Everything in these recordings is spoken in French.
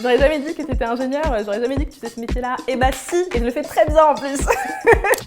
J'aurais jamais dit que tu étais ingénieur, j'aurais jamais dit que tu faisais ce métier-là. Et bah si, et je le fais très bien en plus.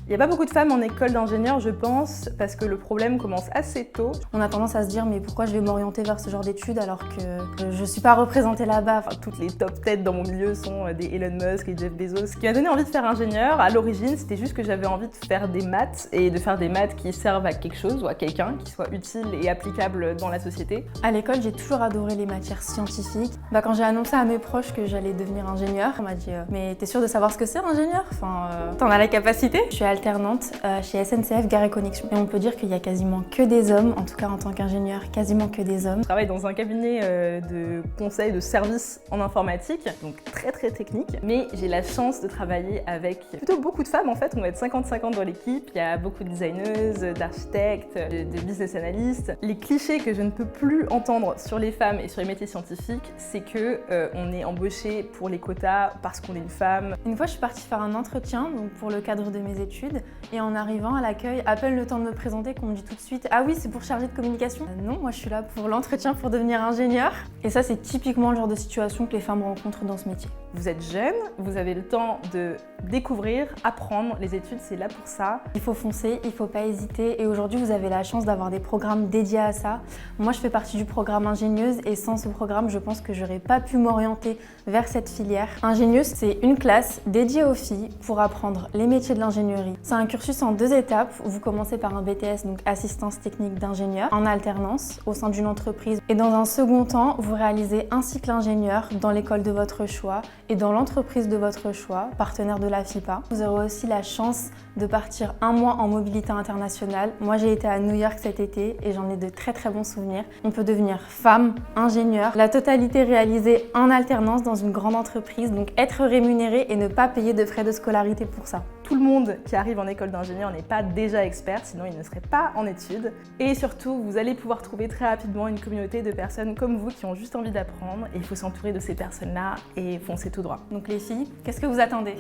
Il n'y a pas beaucoup de femmes en école d'ingénieur, je pense, parce que le problème commence assez tôt. On a tendance à se dire mais pourquoi je vais m'orienter vers ce genre d'études alors que je suis pas représentée là-bas. Enfin, toutes les top têtes dans mon milieu sont des Elon Musk et Jeff Bezos. Ce qui m'a donné envie de faire ingénieur, à l'origine, c'était juste que j'avais envie de faire des maths et de faire des maths qui servent à quelque chose ou à quelqu'un, qui soit utile et applicable dans la société. À l'école, j'ai toujours adoré les matières scientifiques. Quand j'ai annoncé à mes proches que j'allais devenir ingénieur, on m'a dit mais t'es sûre de savoir ce que c'est ingénieur? Enfin, t'en as la capacité? Je suis alternante chez SNCF Gare et Connexion. Et on peut dire qu'il y a quasiment que des hommes, en tout cas en tant qu'ingénieur, quasiment que des hommes. Je travaille dans un cabinet de conseil de services en informatique, donc très technique. Mais j'ai la chance de travailler avec plutôt beaucoup de femmes en fait. On va être 50-50 dans l'équipe. Il y a beaucoup de designeuses, d'architectes, de business analysts. Les clichés que je ne peux plus entendre sur les femmes et sur les métiers scientifiques, c'est que on est embauché pour les quotas parce qu'on est une femme. Une fois, je suis partie faire un entretien donc pour le cadre de mes études et en arrivant à l'accueil, à peine le temps de me présenter qu'on me dit tout de suite « Ah oui, c'est pour chargé de communication ?» Non, moi je suis là pour l'entretien pour devenir ingénieur. Et ça, c'est typiquement le genre de situation que les femmes rencontrent dans ce métier. Vous êtes jeune, vous avez le temps de découvrir, apprendre. Les études, c'est là pour ça. Il faut foncer, il ne faut pas hésiter. Et aujourd'hui, vous avez la chance d'avoir des programmes dédiés à ça. Moi, je fais partie du programme Ingénieuse et sans ce programme, je pense que j'aurais pas pu m'orienter vers cette filière. Ingénieuse, c'est une classe dédiée aux filles pour apprendre les métiers de l'ingénierie. C'est un cursus en 2 étapes où vous commencez par un BTS, donc assistance technique d'ingénieur, en alternance au sein d'une entreprise. Et dans un second temps, vous réalisez un cycle ingénieur dans l'école de votre choix et dans l'entreprise de votre choix, partenaire de la FIPA. Vous aurez aussi la chance de partir 1 mois en mobilité internationale. Moi, j'ai été à New York cet été et j'en ai de très bons souvenirs. On peut devenir femme, ingénieur, la totalité réalisée en alternance dans une grande entreprise, donc être rémunéré et ne pas payer de frais de scolarité pour ça. Tout le monde qui arrive en école d'ingénieur n'est pas déjà expert, sinon il ne serait pas en études. Et surtout, vous allez pouvoir trouver très rapidement une communauté de personnes comme vous qui ont juste envie d'apprendre. Et il faut s'entourer de ces personnes-là et foncer tout droit. Donc les filles, qu'est-ce que vous attendez ?